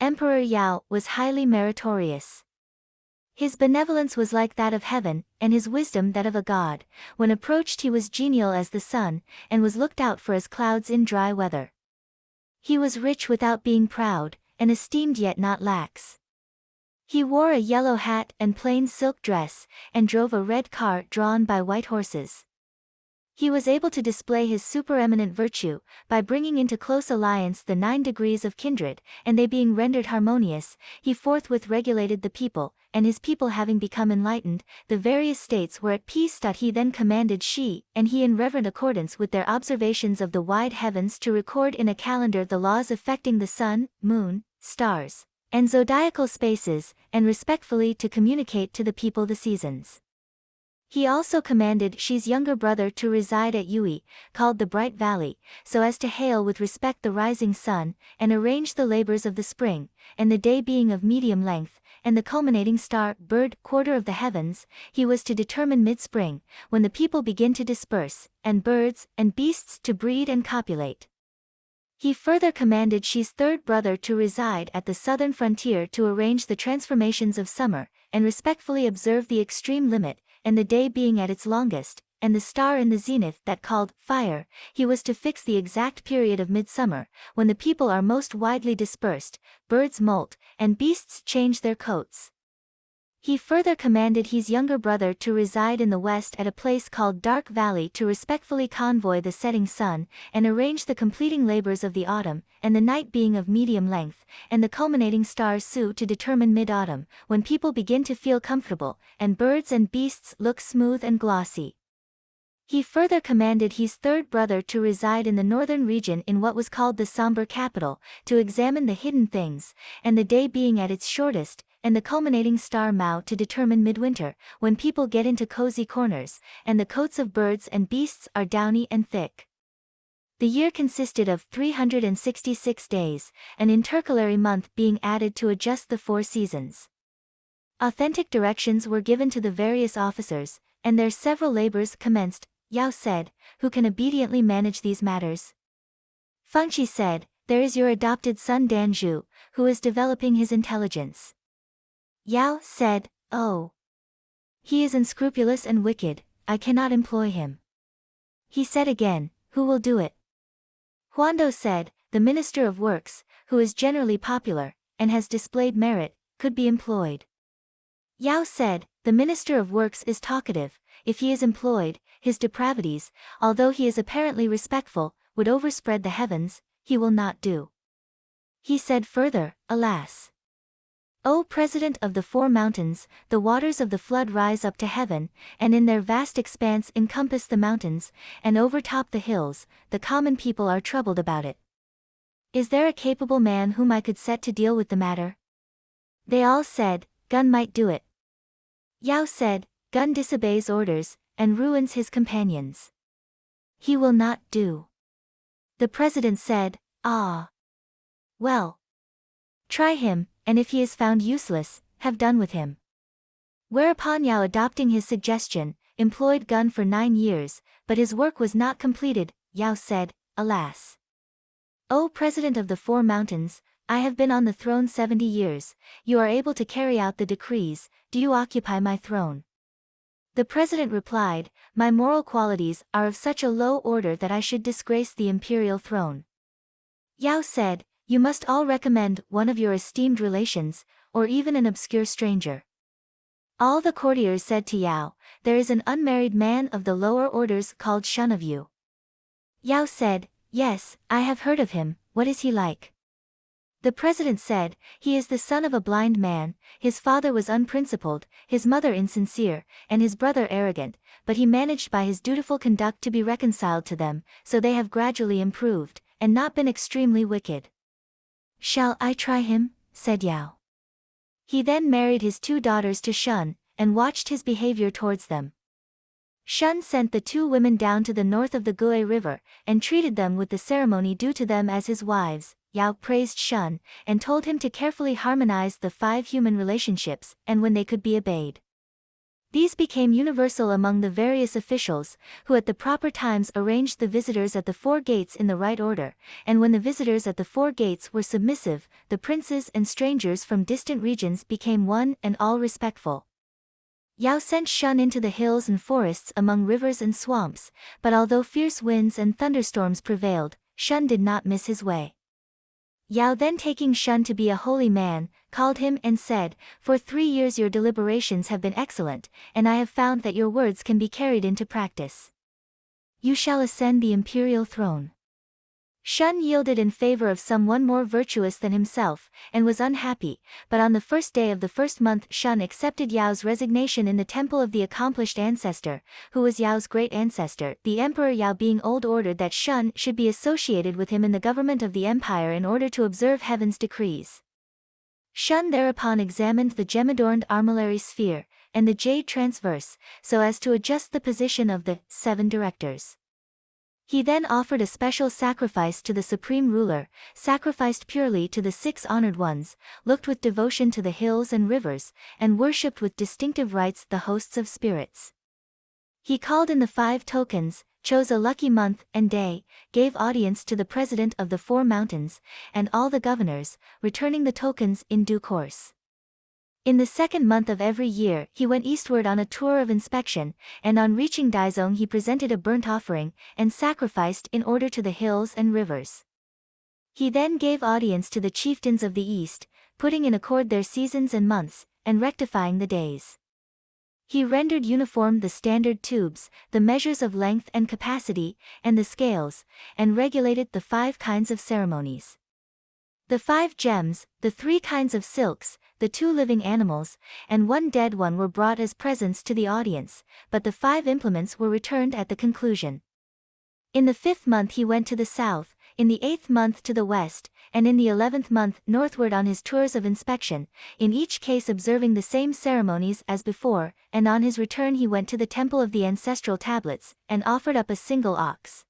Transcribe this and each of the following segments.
Emperor Yao was highly meritorious. His benevolence was like that of heaven, and his wisdom that of a god. When approached he was genial as the sun, and was looked out for as clouds in dry weather. He was rich without being proud, and esteemed yet not lax. He wore a yellow hat and plain silk dress, and drove a red car drawn by white horses. He was able to display his supereminent virtue, by bringing into close alliance the 9 degrees of kindred, and they being rendered harmonious, he forthwith regulated the people, and his people having become enlightened, the various states were at peace. He then commanded she, and he in reverent accordance with their observations of the wide heavens to record in a calendar the laws affecting the sun, moon, stars, and zodiacal spaces, and respectfully to communicate to the people the seasons. He also commanded Shi's younger brother to reside at Yui, called the Bright Valley, so as to hail with respect the rising sun, and arrange the labors of the spring, and the day being of medium length, and the culminating star, bird, quarter of the heavens, he was to determine mid-spring, when the people begin to disperse, and birds, and beasts to breed and copulate. He further commanded Shi's third brother to reside at the southern frontier to arrange the transformations of summer, and respectfully observe the extreme limit, and the day being at its longest, and the star in the zenith that called fire, he was to fix the exact period of midsummer, when the people are most widely dispersed, birds molt, and beasts change their coats. He further commanded his younger brother to reside in the west at a place called Dark Valley to respectfully convoy the setting sun, and arrange the completing labors of the autumn, and the night being of medium length, and the culminating stars Su to determine mid-autumn, when people begin to feel comfortable, and birds and beasts look smooth and glossy. He further commanded his third brother to reside in the northern region in what was called the somber capital, to examine the hidden things, and the day being at its shortest, and the culminating star Mao to determine midwinter, when people get into cozy corners, and the coats of birds and beasts are downy and thick. The year consisted of 366 days, an intercalary month being added to adjust the 4 seasons. Authentic directions were given to the various officers, and their several labors commenced. Yao said, "Who can obediently manage these matters?" Fengqi said, "There is your adopted son Danzhu, who is developing his intelligence." Yao said, "Oh. He is unscrupulous and wicked, I cannot employ him." He said again, "Who will do it?" Huando said, "The Minister of Works, who is generally popular, and has displayed merit, could be employed." Yao said, "The Minister of Works is talkative, if he is employed, his depravities, although he is apparently respectful, would overspread the heavens, he will not do." He said further, "Alas! O President of the 4 mountains, the waters of the flood rise up to heaven, and in their vast expanse encompass the mountains, and overtop the hills, the common people are troubled about it. Is there a capable man whom I could set to deal with the matter?" They all said, "Gun might do it." Yao said, "Gun disobeys orders, and ruins his companions. He will not do." The president said, "Ah. Well. Try him, and if he is found useless, have done with him." Whereupon Yao, adopting his suggestion, employed Gun for 9 years, but his work was not completed. Yao said, "Alas! O President of the 4 mountains, I have been on the throne 70 years, you are able to carry out the decrees, do you occupy my throne?" The president replied, "My moral qualities are of such a low order that I should disgrace the imperial throne." Yao said, "You must all recommend one of your esteemed relations, or even an obscure stranger." All the courtiers said to Yao, "There is an unmarried man of the lower orders called Shun of you." Yao said, "Yes, I have heard of him, what is he like?" The president said, "He is the son of a blind man, his father was unprincipled, his mother insincere, and his brother arrogant, but he managed by his dutiful conduct to be reconciled to them, so they have gradually improved, and not been extremely wicked." "Shall I try him?" said Yao. He then married his 2 daughters to Shun, and watched his behavior towards them. Shun sent the 2 women down to the north of the Gue River, and treated them with the ceremony due to them as his wives. Yao praised Shun, and told him to carefully harmonize the 5 human relationships, and when they could be obeyed. These became universal among the various officials, who at the proper times arranged the visitors at the four gates in the right order, and when the visitors at the four gates were submissive, the princes and strangers from distant regions became one and all respectful. Yao sent Shun into the hills and forests among rivers and swamps, but although fierce winds and thunderstorms prevailed, Shun did not miss his way. Yao then taking Shun to be a holy man, called him and said, "For 3 years your deliberations have been excellent, and I have found that your words can be carried into practice. You shall ascend the imperial throne." Shun yielded in favor of someone more virtuous than himself, and was unhappy, but on the first day of the first month Shun accepted Yao's resignation in the temple of the accomplished ancestor, who was Yao's great ancestor. The Emperor Yao being old ordered that Shun should be associated with him in the government of the empire in order to observe heaven's decrees. Shun thereupon examined the gem-adorned armillary sphere, and the jade transverse, so as to adjust the position of the 7 directors. He then offered a special sacrifice to the supreme ruler, sacrificed purely to the 6 honored ones, looked with devotion to the hills and rivers, and worshipped with distinctive rites the hosts of spirits. He called in the 5 tokens, chose a lucky month and day, gave audience to the president of the 4 mountains, and all the governors, returning the tokens in due course. In the 2nd month of every year he went eastward on a tour of inspection, and on reaching Daizong he presented a burnt offering, and sacrificed in order to the hills and rivers. He then gave audience to the chieftains of the east, putting in accord their seasons and months, and rectifying the days. He rendered uniform the standard tubes, the measures of length and capacity, and the scales, and regulated the 5 kinds of ceremonies. The 5 gems, the 3 kinds of silks, the 2 living animals, and 1 dead one were brought as presents to the audience, but the 5 implements were returned at the conclusion. In the 5th month he went to the south, in the 8th month to the west, and in the 11th month northward on his tours of inspection, in each case observing the same ceremonies as before, and on his return he went to the temple of the ancestral tablets, and offered up a single ox.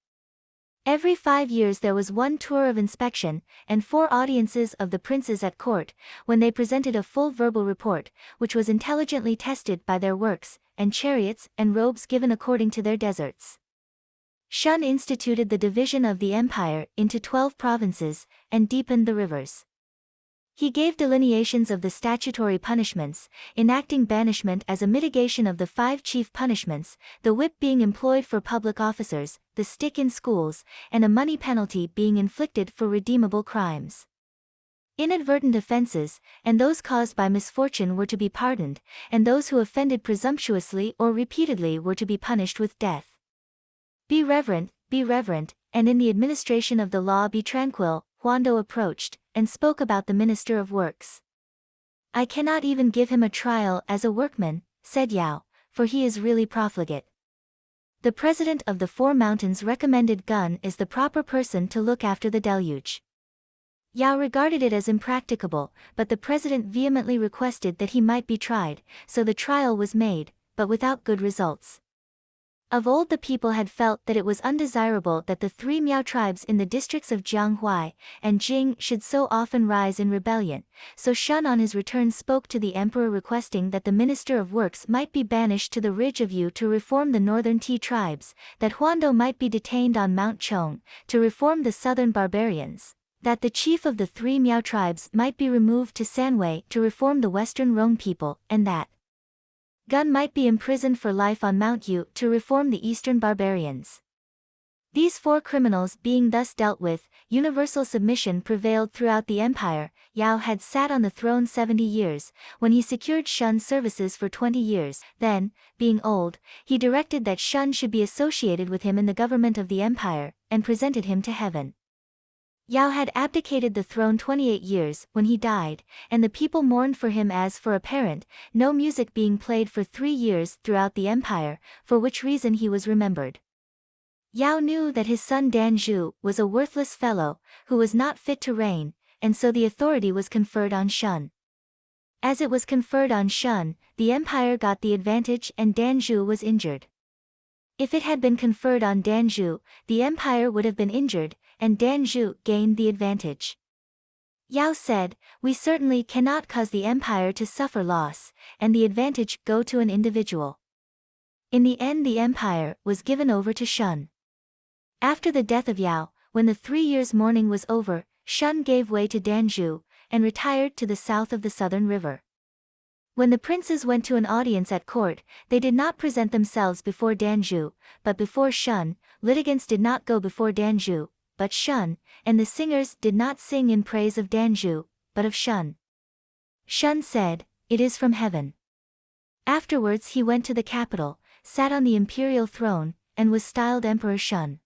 Every 5 years there was 1 tour of inspection, and 4 audiences of the princes at court, when they presented a full verbal report, which was intelligently tested by their works, and chariots and robes given according to their deserts. Shun instituted the division of the empire into 12 provinces, and deepened the rivers. He gave delineations of the statutory punishments, enacting banishment as a mitigation of the 5 chief punishments, the whip being employed for public officers, the stick in schools, and a money penalty being inflicted for redeemable crimes. Inadvertent offenses, and those caused by misfortune were to be pardoned, and those who offended presumptuously or repeatedly were to be punished with death. Be reverent, and in the administration of the law be tranquil. Huando approached, and spoke about the Minister of Works. "I cannot even give him a trial as a workman," said Yao, "for he is really profligate." The president of the 4 mountains recommended Gun as the proper person to look after the deluge. Yao regarded it as impracticable, but the president vehemently requested that he might be tried, so the trial was made, but without good results. Of old the people had felt that it was undesirable that the 3 Miao tribes in the districts of Jianghuai and Jing should so often rise in rebellion, so Shun on his return spoke to the emperor requesting that the Minister of Works might be banished to the ridge of Yu to reform the northern Ti tribes, that Huando might be detained on Mount Chong, to reform the southern barbarians, that the chief of the 3 Miao tribes might be removed to Sanwei to reform the western Rong people, and that Gun might be imprisoned for life on Mount Yu to reform the eastern barbarians. These 4 criminals being thus dealt with, universal submission prevailed throughout the empire. Yao had sat on the throne 70 years, when he secured Shun's services for 20 years, then, being old, he directed that Shun should be associated with him in the government of the empire, and presented him to heaven. Yao had abdicated the throne 28 years when he died, and the people mourned for him as for a parent, no music being played for 3 years throughout the empire, for which reason he was remembered. Yao knew that his son Danzhu was a worthless fellow, who was not fit to reign, and so the authority was conferred on Shun. As it was conferred on Shun, the empire got the advantage and Danzhu was injured. If it had been conferred on Danzhu, the empire would have been injured, and Danzhu gained the advantage. Yao said, "We certainly cannot cause the empire to suffer loss, and the advantage go to an individual." In the end the empire was given over to Shun. After the death of Yao, when the 3 years' mourning was over, Shun gave way to Danzhu, and retired to the south of the southern river. When the princes went to an audience at court, they did not present themselves before Danzhu, but before Shun. Litigants did not go before Danzhu, but Shun, and the singers did not sing in praise of Danzhu, but of Shun. Shun said, "It is from heaven." Afterwards he went to the capital, sat on the imperial throne, and was styled Emperor Shun.